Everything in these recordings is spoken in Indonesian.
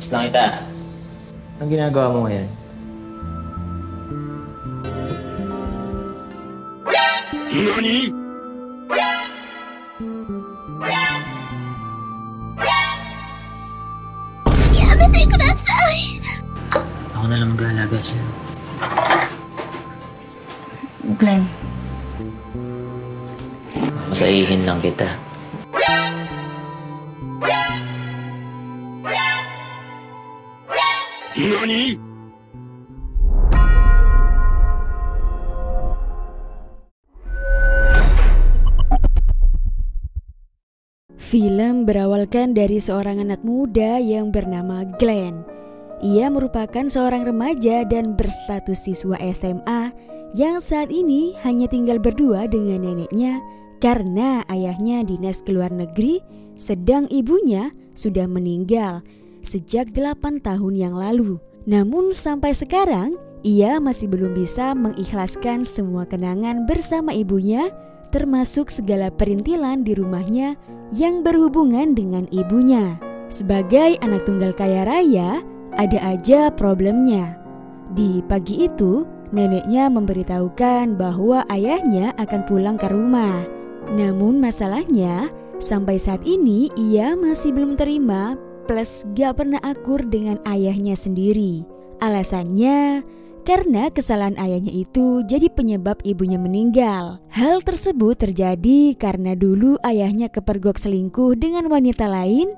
Miss lang kita. Anong ginagawa mo ngayon? NANI?! Yamatay kudasai! Ako na lang mag-aalaga sa'yo. Glenn, Masaihin lang kita. NANI?! Film berawalkan dari seorang anak muda yang bernama Glenn. Ia merupakan seorang remaja dan berstatus siswa SMA yang saat ini hanya tinggal berdua dengan neneknya karena ayahnya dinas ke luar negeri, sedang ibunya sudah meninggal sejak 8 tahun yang lalu. Namun sampai sekarang ia masih belum bisa mengikhlaskan semua kenangan bersama ibunya, termasuk segala perintilan di rumahnya yang berhubungan dengan ibunya. Sebagai anak tunggal kaya raya, ada aja problemnya. Di pagi itu, neneknya memberitahukan bahwa ayahnya akan pulang ke rumah. Namun masalahnya, sampai saat ini ia masih belum terima plus gak pernah akur dengan ayahnya sendiri. Alasannya, karena kesalahan ayahnya itu jadi penyebab ibunya meninggal. Hal tersebut terjadi karena dulu ayahnya kepergok selingkuh dengan wanita lain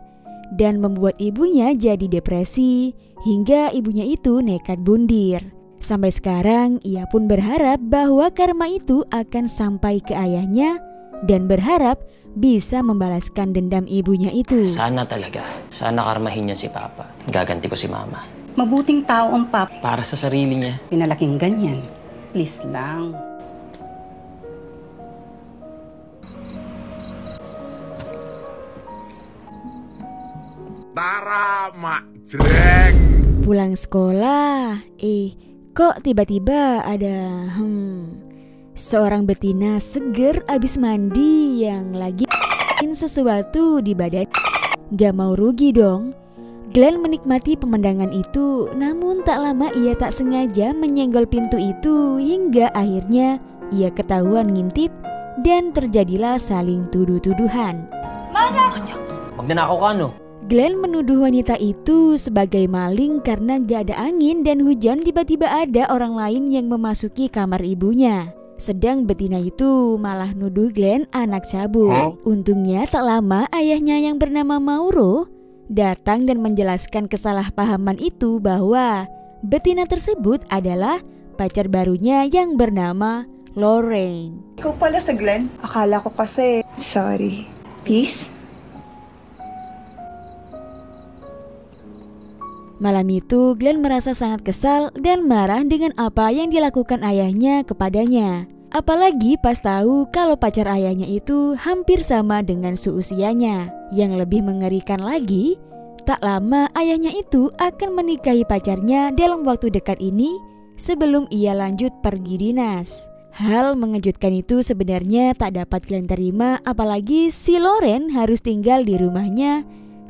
dan membuat ibunya jadi depresi hingga ibunya itu nekat bundir. Sampai sekarang ia pun berharap bahwa karma itu akan sampai ke ayahnya dan berharap bisa membalaskan dendam ibunya itu. Sana talaga. Sana karmahin niya si Papa. Gaganti ko si Mama. Mabuting tao ang pap. Para sa sarili niya. Pinalaking ganyan. Please lang. Tara, Mak Jreng! Pulang sekolah, kok tiba-tiba ada seorang betina seger abis mandi yang lagi sesuatu di badan. Gak mau rugi dong. Glenn menikmati pemandangan itu, namun tak lama ia tak sengaja menyenggol pintu itu hingga akhirnya ia ketahuan ngintip dan terjadilah saling tuduh-tuduhan. Manyak! Magnanakaw ka, no? Glenn menuduh wanita itu sebagai maling karena gak ada angin dan hujan, tiba-tiba ada orang lain yang memasuki kamar ibunya. Sedang betina itu malah nuduh Glenn anak cabul. Untungnya tak lama ayahnya yang bernama Mauro datang dan menjelaskan kesalahpahaman itu bahwa betina tersebut adalah pacar barunya yang bernama Lorraine. Ikaw pala si Glenn? Akala ko kasi... Sorry. Peace? Malam itu Glenn merasa sangat kesal dan marah dengan apa yang dilakukan ayahnya kepadanya. Apalagi pas tahu kalau pacar ayahnya itu hampir sama dengan seusianya. Yang lebih mengerikan lagi, tak lama ayahnya itu akan menikahi pacarnya dalam waktu dekat ini sebelum ia lanjut pergi dinas. Hal mengejutkan itu sebenarnya tak dapat Glenn terima, apalagi si Loren harus tinggal di rumahnya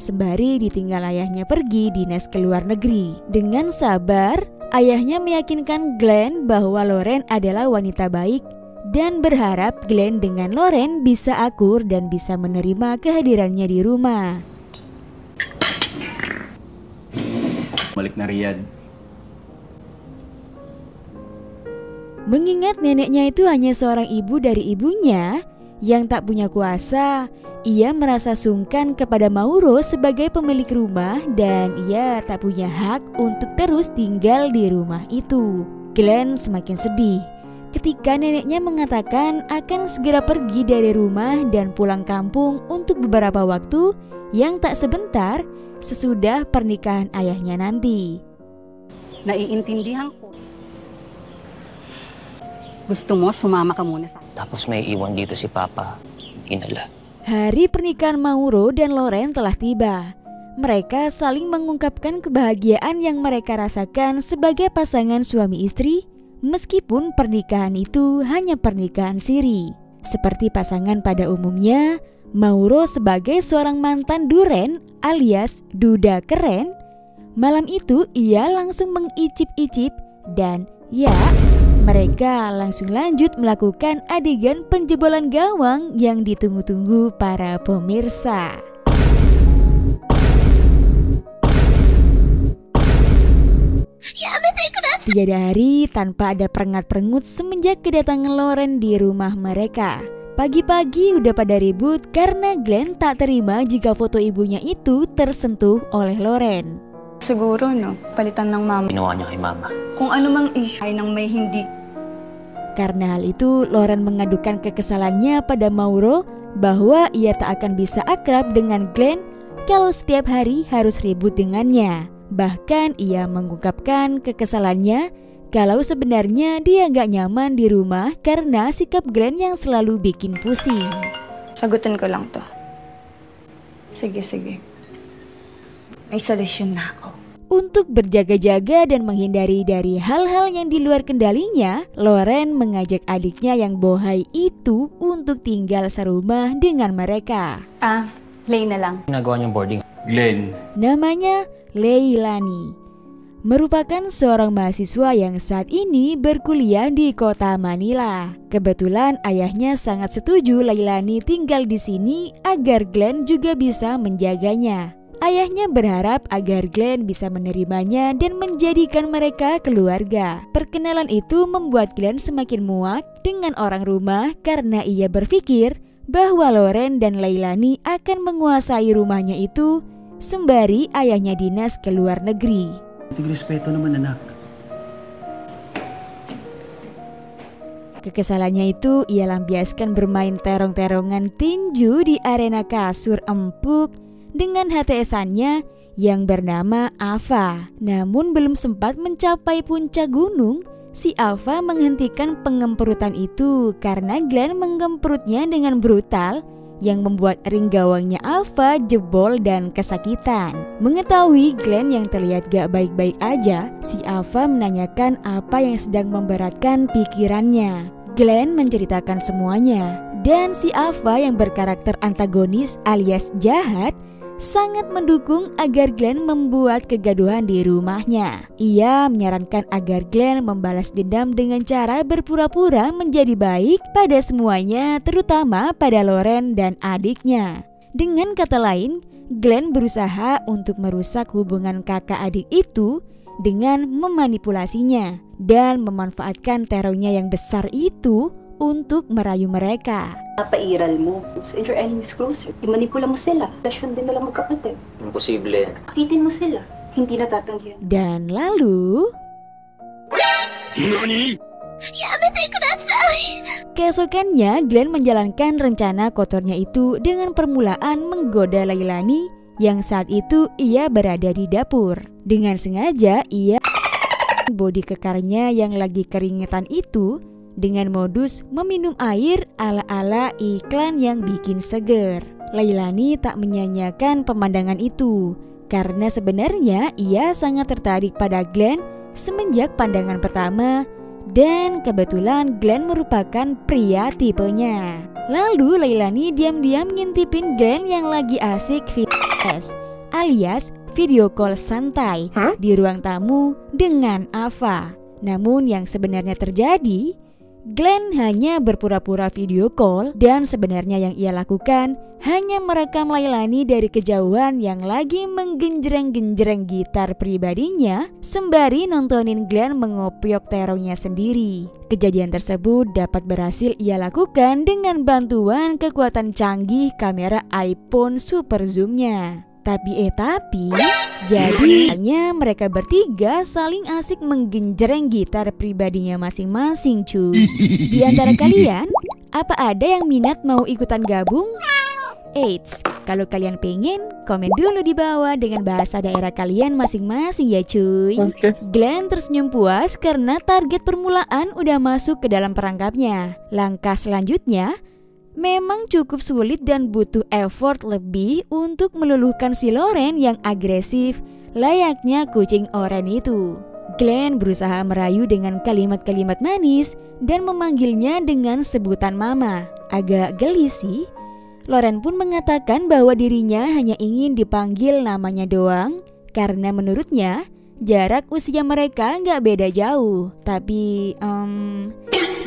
sembari ditinggal ayahnya pergi dinas ke luar negeri. Dengan sabar, ayahnya meyakinkan Glenn bahwa Loren adalah wanita baik dan berharap Glenn dengan Loren bisa akur dan bisa menerima kehadirannya di rumah. Balik na Riyadh. Mengingat neneknya itu hanya seorang ibu dari ibunya yang tak punya kuasa, ia merasa sungkan kepada Mauro sebagai pemilik rumah dan ia tak punya hak untuk terus tinggal di rumah itu. Glenn semakin sedih ketika neneknya mengatakan akan segera pergi dari rumah dan pulang kampung untuk beberapa waktu yang tak sebentar sesudah pernikahan ayahnya nanti. Naiintindihan ko. Gusto mo sumama ka muna sa... Tapos may iwan dito si Papa. Inala. Hari pernikahan Mauro dan Loren telah tiba. Mereka saling mengungkapkan kebahagiaan yang mereka rasakan sebagai pasangan suami istri meskipun pernikahan itu hanya pernikahan siri. Seperti pasangan pada umumnya, Mauro sebagai seorang mantan duren alias duda keren, malam itu ia langsung mengicip-icip dan ya, mereka langsung lanjut melakukan adegan penjebolan gawang yang ditunggu-tunggu para pemirsa. Tiada hari tanpa ada perengat-perengut semenjak kedatangan Loren di rumah mereka. Pagi-pagi udah pada ribut karena Glenn tak terima jika foto ibunya itu tersentuh oleh Loren. Siguro, no? Palitan ng mama. Ginawa niya kay mama. Kung ano mang issue ay nang may hindi. Karena hal itu, Loren mengadukan kekesalannya pada Mauro bahwa ia tak akan bisa akrab dengan Glenn kalau setiap hari harus ribut dengannya. Bahkan ia mengungkapkan kekesalannya kalau sebenarnya dia gak nyaman di rumah karena sikap Glenn yang selalu bikin pusing. Sagutin ko lang to. Sige. May solusyon na ako. Untuk berjaga-jaga dan menghindari dari hal-hal yang di luar kendalinya, Loren mengajak adiknya yang bohai itu untuk tinggal serumah dengan mereka. Lay na lang. Ginagawa niyang boarding. Glenn. Namanya Leilani. Merupakan seorang mahasiswa yang saat ini berkuliah di kota Manila. Kebetulan ayahnya sangat setuju Leilani tinggal di sini agar Glenn juga bisa menjaganya. Ayahnya berharap agar Glenn bisa menerimanya dan menjadikan mereka keluarga. Perkenalan itu membuat Glenn semakin muak dengan orang rumah karena ia berpikir bahwa Loren dan Leilani akan menguasai rumahnya itu sembari ayahnya dinas ke luar negeri. Respeto naman anak. Kekesalannya itu ia lampiaskan bermain terong-terongan tinju di arena kasur empuk dengan HTS-annya yang bernama Ava. Namun belum sempat mencapai puncak gunung, si Ava menghentikan pengemperutan itu karena Glenn menggemperutnya dengan brutal yang membuat ring gawangnya Ava jebol dan kesakitan. Mengetahui Glenn yang terlihat gak baik-baik aja, si Ava menanyakan apa yang sedang memberatkan pikirannya. Glenn menceritakan semuanya, dan si Ava yang berkarakter antagonis alias jahat sangat mendukung agar Glenn membuat kegaduhan di rumahnya. Ia menyarankan agar Glenn membalas dendam dengan cara berpura-pura menjadi baik pada semuanya, terutama pada Loren dan adiknya. Dengan kata lain, Glenn berusaha untuk merusak hubungan kakak adik itu dengan memanipulasinya dan memanfaatkan terornya yang besar itu untuk merayu mereka. Napairal mo. And your enemies closer. Imanipula mo sila. Lasyon din nila magkapatid. Imposible. Pakitin mo sila. Hindi natatanggihan. Dan lalu... NANI? Yamete kudasai! Keesokannya, Glenn menjalankan rencana kotornya itu dengan permulaan menggoda Leilani yang saat itu ia berada di dapur. Dengan sengaja, ia bodi kekarnya yang lagi keringetan itu dengan modus meminum air ala-ala iklan yang bikin seger. Leilani tak menyanyiakan pemandangan itu karena sebenarnya ia sangat tertarik pada Glenn semenjak pandangan pertama, dan kebetulan Glenn merupakan pria tipenya. Lalu Leilani diam-diam ngintipin Glenn yang lagi asik VS alias video call santai di ruang tamu dengan Ava. Namun yang sebenarnya terjadi, Glenn hanya berpura-pura video call dan sebenarnya yang ia lakukan hanya merekam Leilani dari kejauhan yang lagi menggenjreng-genjreng gitar pribadinya sembari nontonin Glenn mengopiok terongnya sendiri. Kejadian tersebut dapat berhasil ia lakukan dengan bantuan kekuatan canggih kamera iPhone Super Zoom-nya. Tapi jadinya mereka bertiga saling asik menggenjreng gitar pribadinya masing-masing cuy. Di antara kalian, apa ada yang minat mau ikutan gabung? Eits, kalau kalian pengen, komen dulu di bawah dengan bahasa daerah kalian masing-masing ya cuy. Glenn tersenyum puas karena target permulaan udah masuk ke dalam perangkapnya. Langkah selanjutnya memang cukup sulit dan butuh effort lebih untuk meluluhkan si Loren yang agresif layaknya kucing oren itu. Glenn berusaha merayu dengan kalimat-kalimat manis dan memanggilnya dengan sebutan mama. Agak geli sih. Loren pun mengatakan bahwa dirinya hanya ingin dipanggil namanya doang karena menurutnya jarak usia mereka nggak beda jauh. Tapi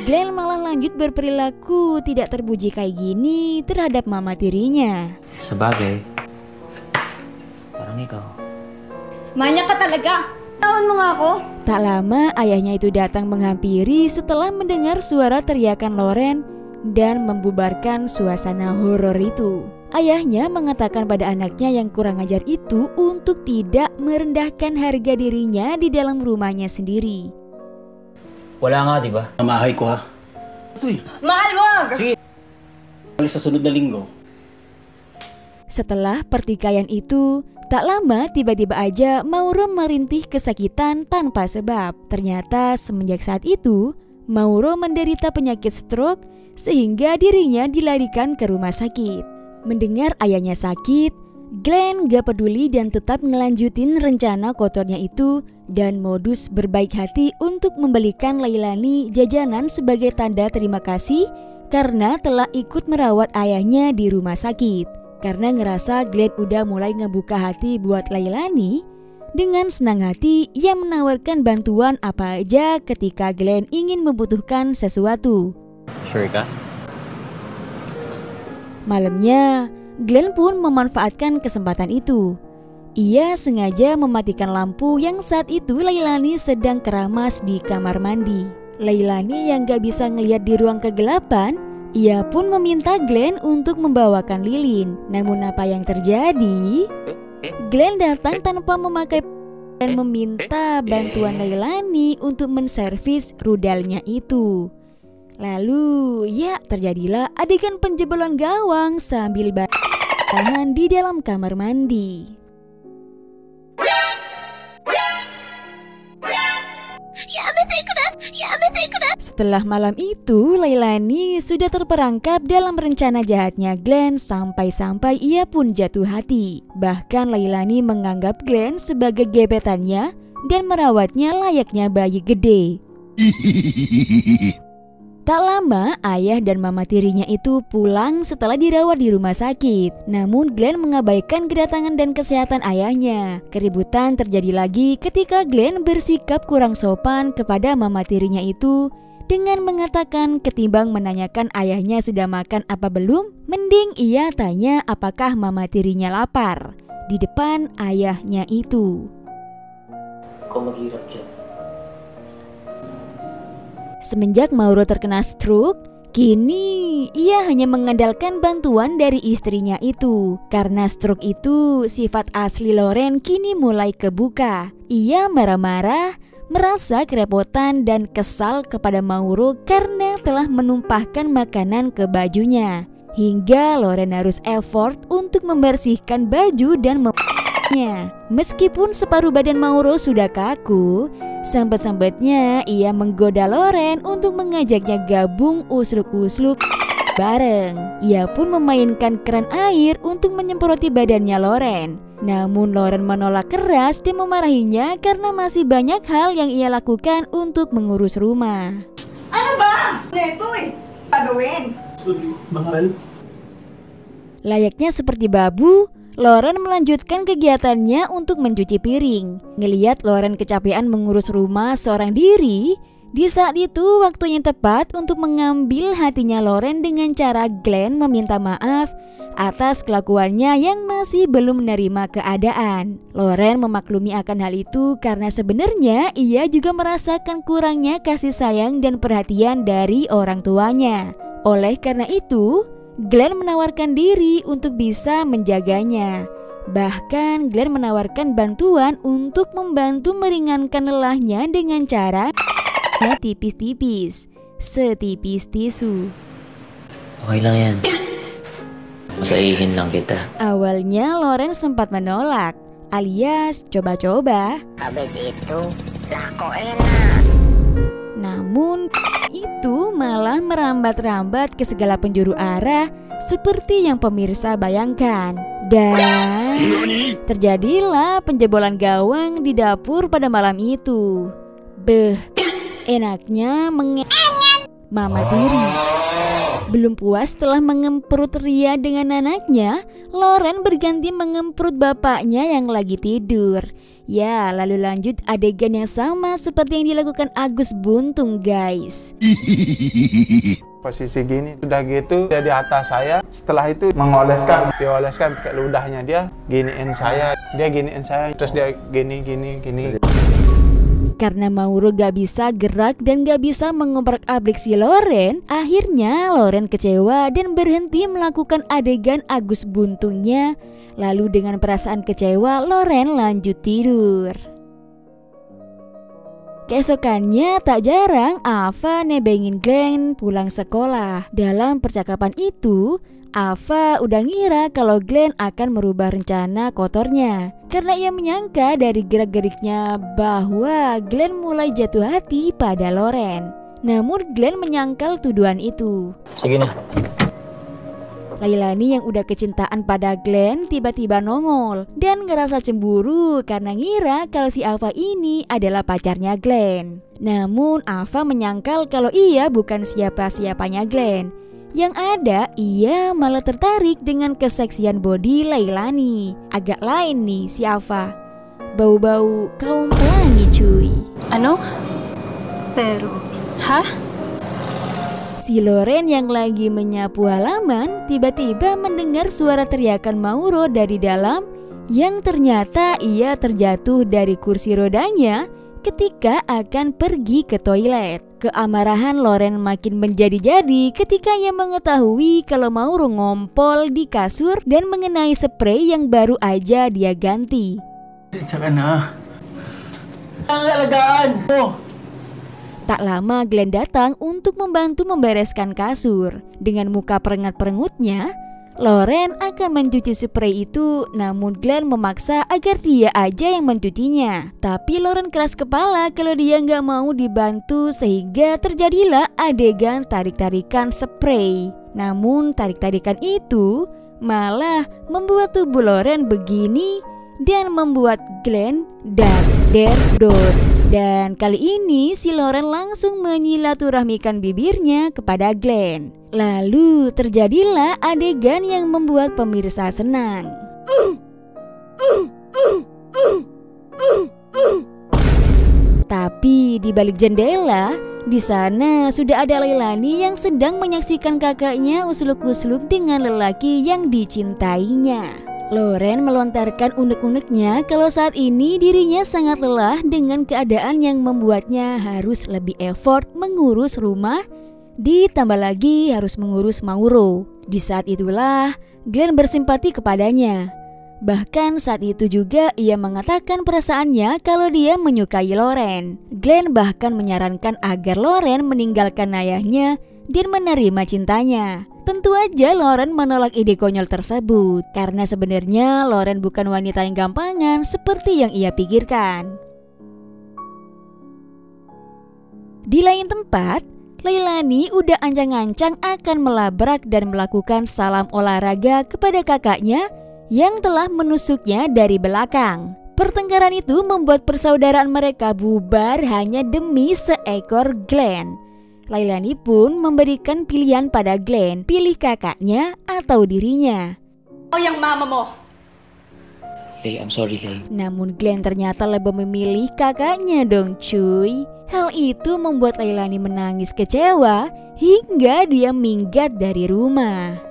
Glenn malah lanjut berperilaku tidak terpuji kayak gini terhadap mama tirinya. Sebagai orang ikaw. Manya ka talaga. Taon mo nga ako. Tak lama ayahnya itu datang menghampiri setelah mendengar suara teriakan Loren dan membubarkan suasana horor itu. Ayahnya mengatakan pada anaknya yang kurang ajar itu untuk tidak merendahkan harga dirinya di dalam rumahnya sendiri. Wala nga, di ba? Mamahay ko ha. Ito Mahal mo! Sige. Alis sa sunod na linggo. Setelah pertikaian itu, tak lama tiba-tiba aja Mauro merintih kesakitan tanpa sebab. Ternyata semenjak saat itu, Mauro menderita penyakit stroke sehingga dirinya dilarikan ke rumah sakit. Mendengar ayahnya sakit, Glenn gak peduli dan tetap ngelanjutin rencana kotornya itu dan modus berbaik hati untuk membelikan Leilani jajanan sebagai tanda terima kasih karena telah ikut merawat ayahnya di rumah sakit. Karena ngerasa Glenn udah mulai ngebuka hati buat Leilani, dengan senang hati ia menawarkan bantuan apa aja ketika Glenn ingin membutuhkan sesuatu. Sure ka? Malamnya, Glenn pun memanfaatkan kesempatan itu. Ia sengaja mematikan lampu yang saat itu Leilani sedang keramas di kamar mandi. Leilani yang gak bisa ngelihat di ruang kegelapan, ia pun meminta Glenn untuk membawakan lilin. Namun apa yang terjadi? Glenn datang tanpa memakai dan meminta bantuan Leilani untuk menservis rudalnya itu. Lalu ya terjadilah adegan penjebolan gawang sambil bahan di dalam kamar mandi. Setelah malam itu, Leilani sudah terperangkap dalam rencana jahatnya Glenn sampai-sampai ia pun jatuh hati. Bahkan Leilani menganggap Glenn sebagai gebetannya dan merawatnya layaknya bayi gede. Tak lama, ayah dan mama tirinya itu pulang setelah dirawat di rumah sakit. Namun Glenn mengabaikan kedatangan dan kesehatan ayahnya. Keributan terjadi lagi ketika Glenn bersikap kurang sopan kepada mama tirinya itu dengan mengatakan ketimbang menanyakan ayahnya sudah makan apa belum, mending ia tanya apakah mama tirinya lapar di depan ayahnya itu. Kau maghirap dyan. Semenjak Mauro terkena stroke, kini ia hanya mengandalkan bantuan dari istrinya itu. Karena stroke itu, sifat asli Loren kini mulai kebuka. Ia marah-marah, merasa kerepotan dan kesal kepada Mauro karena telah menumpahkan makanan ke bajunya. Hingga Loren harus effort untuk membersihkan baju dan membuatnya. Meskipun separuh badan Mauro sudah kaku, sambat-sambatnya ia menggoda Loren untuk mengajaknya gabung usluk-usluk bareng. Ia pun memainkan keran air untuk menyemproti badannya Loren. Namun Loren menolak keras dan memarahinya karena masih banyak hal yang ia lakukan untuk mengurus rumah. Ano ba? Neto gagawin. Mahal. Layaknya seperti babu, Loren melanjutkan kegiatannya untuk mencuci piring. Ngeliat Loren kecapean mengurus rumah seorang diri, di saat itu waktunya tepat untuk mengambil hatinya Loren dengan cara Glenn meminta maaf atas kelakuannya yang masih belum menerima keadaan. Loren memaklumi akan hal itu karena sebenarnya ia juga merasakan kurangnya kasih sayang dan perhatian dari orang tuanya. Oleh karena itu, Glenn menawarkan diri untuk bisa menjaganya. Bahkan Glenn menawarkan bantuan untuk membantu meringankan lelahnya dengan cara tipis-tipis, setipis tisu. Okay lang yan. Masaihin lang kita. Awalnya Loren sempat menolak, alias coba-coba. Habis itu, lako enak. Namun itu malah merambat-rambat ke segala penjuru arah seperti yang pemirsa bayangkan. Dan terjadilah penjebolan gawang di dapur pada malam itu. Beh, enaknya mama tiri. Belum puas setelah mengemprut Ria dengan anaknya, Loren berganti mengemprut bapaknya yang lagi tidur. Ya, lalu lanjut adegan yang sama seperti yang dilakukan Agus Buntung, guys. Posisi gini, udah gitu dia di atas saya. Setelah itu mengoleskan, dioleskan pakai ludahnya, dia giniin saya, terus dia gini. Karena Mauro gak bisa gerak dan gak bisa mengobrak-abrik si Loren, akhirnya Loren kecewa dan berhenti melakukan adegan Agus Buntungnya. Lalu dengan perasaan kecewa, Loren lanjut tidur. Keesokannya tak jarang Ava nebengin Glenn pulang sekolah. Dalam percakapan itu, Ava udah ngira kalau Glenn akan merubah rencana kotornya karena ia menyangka dari gerak-geriknya bahwa Glenn mulai jatuh hati pada Loren. Namun Glenn menyangkal tuduhan itu. Segini. Lailani yang udah kecintaan pada Glenn tiba-tiba nongol dan ngerasa cemburu karena ngira kalau si Ava ini adalah pacarnya Glenn. Namun Ava menyangkal kalau ia bukan siapa-siapanya Glenn. Yang ada, ia malah tertarik dengan keseksian body Lailani. Agak lain nih si Ava. Bau-bau kaum pelangi cuy. Ano? Pero, hah? Si Loren yang lagi menyapu halaman tiba-tiba mendengar suara teriakan Mauro dari dalam, yang ternyata ia terjatuh dari kursi rodanya ketika akan pergi ke toilet. Keamarahan Loren makin menjadi-jadi ketika ia mengetahui kalau Mauro ngompol di kasur dan mengenai spray yang baru aja dia ganti. Tsaka na. Ang alagaan mo. Tak lama Glenn datang untuk membantu membereskan kasur. Dengan muka perengat-perengutnya, Loren akan mencuci spray itu, namun Glenn memaksa agar dia aja yang mencucinya. Tapi Loren keras kepala kalau dia nggak mau dibantu sehingga terjadilah adegan tarik-tarikan spray. Namun tarik-tarikan itu malah membuat tubuh Loren begini dan membuat Glenn dar-der-dor. Dan kali ini si Loren langsung menyilaturahmikan bibirnya kepada Glenn. Lalu terjadilah adegan yang membuat pemirsa senang. Tapi di balik jendela, di sana sudah ada Lailani yang sedang menyaksikan kakaknya usluk-usluk dengan lelaki yang dicintainya. Loren melontarkan unek-uneknya kalau saat ini dirinya sangat lelah dengan keadaan yang membuatnya harus lebih effort mengurus rumah, ditambah lagi harus mengurus Mauro. Di saat itulah Glenn bersimpati kepadanya. Bahkan saat itu juga ia mengatakan perasaannya kalau dia menyukai Loren. Glenn bahkan menyarankan agar Loren meninggalkan ayahnya dan menerima cintanya. Tentu aja Loren menolak ide konyol tersebut karena sebenarnya Loren bukan wanita yang gampangan seperti yang ia pikirkan. Di lain tempat, Lailani udah ancang-ancang akan melabrak dan melakukan salam olahraga kepada kakaknya yang telah menusuknya dari belakang. Pertengkaran itu membuat persaudaraan mereka bubar hanya demi seekor Glenn. Lailani pun memberikan pilihan pada Glenn, pilih kakaknya atau dirinya. Oh, yang mama mo. Lay, I'm sorry, Lay. Namun Glenn ternyata lebih memilih kakaknya dong cuy. Hal itu membuat Lailani menangis kecewa hingga dia minggat dari rumah.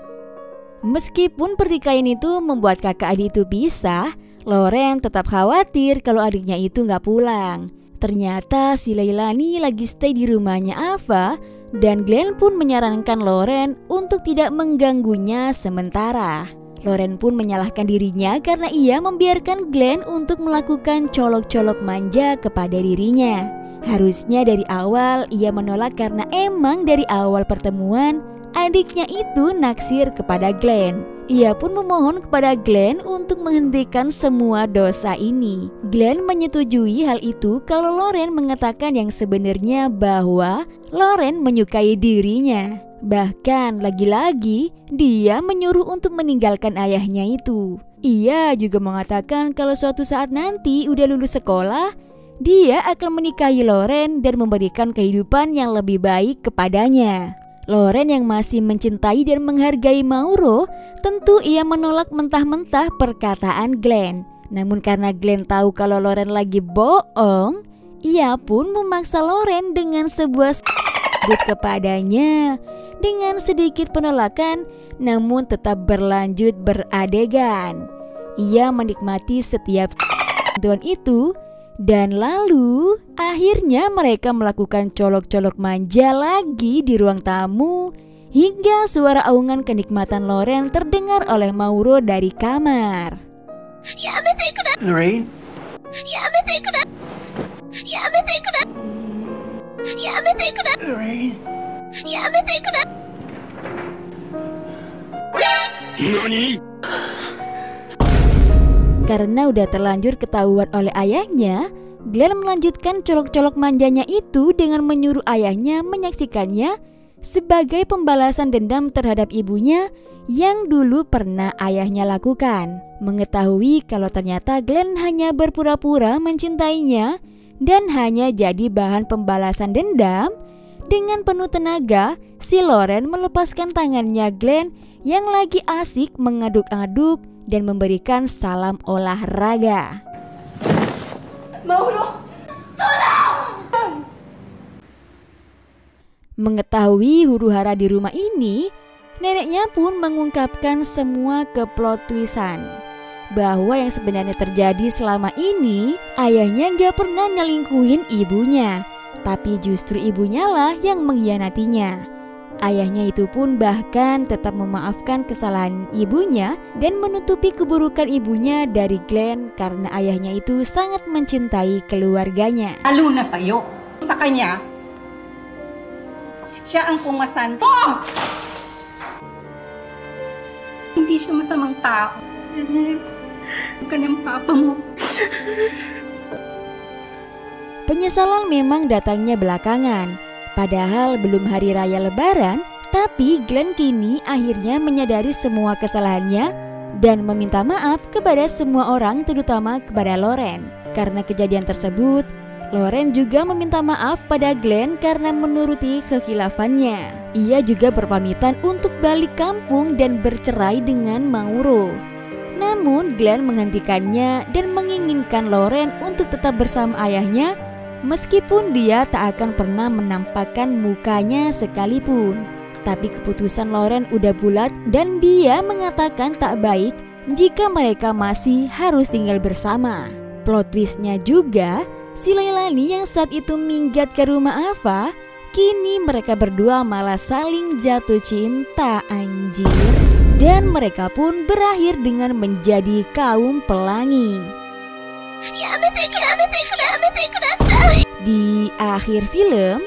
Meskipun pertikaian itu membuat kakak adik itu pisah, Loren tetap khawatir kalau adiknya itu gak pulang. Ternyata si Lailani lagi stay di rumahnya Ava dan Glenn pun menyarankan Loren untuk tidak mengganggunya sementara. Loren pun menyalahkan dirinya karena ia membiarkan Glenn untuk melakukan colok-colok manja kepada dirinya. Harusnya dari awal ia menolak karena emang dari awal pertemuan adiknya itu naksir kepada Glenn. Ia pun memohon kepada Glenn untuk menghentikan semua dosa ini. Glenn menyetujui hal itu kalau Loren mengatakan yang sebenarnya bahwa Loren menyukai dirinya. Bahkan lagi-lagi dia menyuruh untuk meninggalkan ayahnya itu. Ia juga mengatakan kalau suatu saat nanti udah lulus sekolah, dia akan menikahi Loren dan memberikan kehidupan yang lebih baik kepadanya. Loren yang masih mencintai dan menghargai Mauro, tentu ia menolak mentah-mentah perkataan Glenn. Namun karena Glenn tahu kalau Loren lagi bohong, ia pun memaksa Loren dengan sebuah sebut kepadanya. Dengan sedikit penolakan, namun tetap berlanjut beradegan. Ia menikmati setiap sentuhan itu. Dan lalu akhirnya mereka melakukan colok-colok manja lagi di ruang tamu, hingga suara aungan kenikmatan Loren terdengar oleh Mauro dari kamar. Lorraine? Lorraine? NANI? Karena udah terlanjur ketahuan oleh ayahnya, Glenn melanjutkan colok-colok manjanya itu dengan menyuruh ayahnya menyaksikannya sebagai pembalasan dendam terhadap ibunya yang dulu pernah ayahnya lakukan. Mengetahui kalau ternyata Glenn hanya berpura-pura mencintainya dan hanya jadi bahan pembalasan dendam, dengan penuh tenaga si Loren melepaskan tangannya Glenn yang lagi asik mengaduk-aduk dan memberikan salam olahraga. Mauro, tolong! Mengetahui huru-hara di rumah ini, neneknya pun mengungkapkan semua keplot twistan, bahwa yang sebenarnya terjadi selama ini, ayahnya gak pernah nyelingkuhin ibunya, tapi justru ibunya lah yang mengkhianatinya. Ayahnya itu pun bahkan tetap memaafkan kesalahan ibunya dan menutupi keburukan ibunya dari Glenn karena ayahnya itu sangat mencintai keluarganya. Lalo na sa'yo. Sa kanya, siya ang pumasan mo! Hindi siya masamang tao. Bukan ang papa mo. Penyesalan memang datangnya belakangan. Padahal belum hari raya lebaran, tapi Glenn kini akhirnya menyadari semua kesalahannya dan meminta maaf kepada semua orang, terutama kepada Loren. Karena kejadian tersebut, Loren juga meminta maaf pada Glenn karena menuruti kekhilafannya. Ia juga berpamitan untuk balik kampung dan bercerai dengan Mauro. Namun Glenn menghentikannya dan menginginkan Loren untuk tetap bersama ayahnya, meskipun dia tak akan pernah menampakkan mukanya sekalipun. Tapi keputusan Loren udah bulat dan dia mengatakan tak baik jika mereka masih harus tinggal bersama. Plot twistnya juga, si Leilani yang saat itu minggat ke rumah Ava, kini mereka berdua malah saling jatuh cinta, anjir. Dan mereka pun berakhir dengan menjadi kaum pelangi. Di akhir film,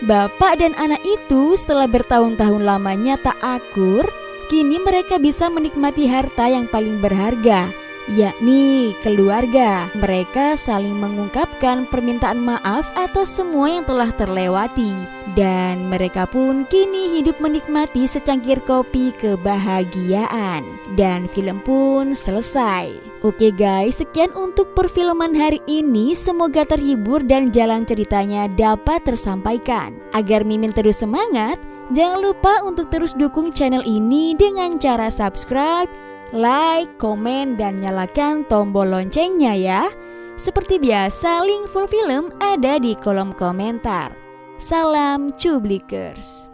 bapak dan anak itu setelah bertahun-tahun lamanya tak akur, kini mereka bisa menikmati harta yang paling berharga, yakni keluarga. Mereka saling mengungkapkan permintaan maaf atas semua yang telah terlewati, dan mereka pun kini hidup menikmati secangkir kopi kebahagiaan. Dan film pun selesai. Oke guys, sekian untuk perfilman hari ini. Semoga terhibur dan jalan ceritanya dapat tersampaikan. Agar Mimin terus semangat, jangan lupa untuk terus dukung channel ini dengan cara subscribe, like, komen, dan nyalakan tombol loncengnya ya. Seperti biasa, link full film ada di kolom komentar. Salam Cublikers.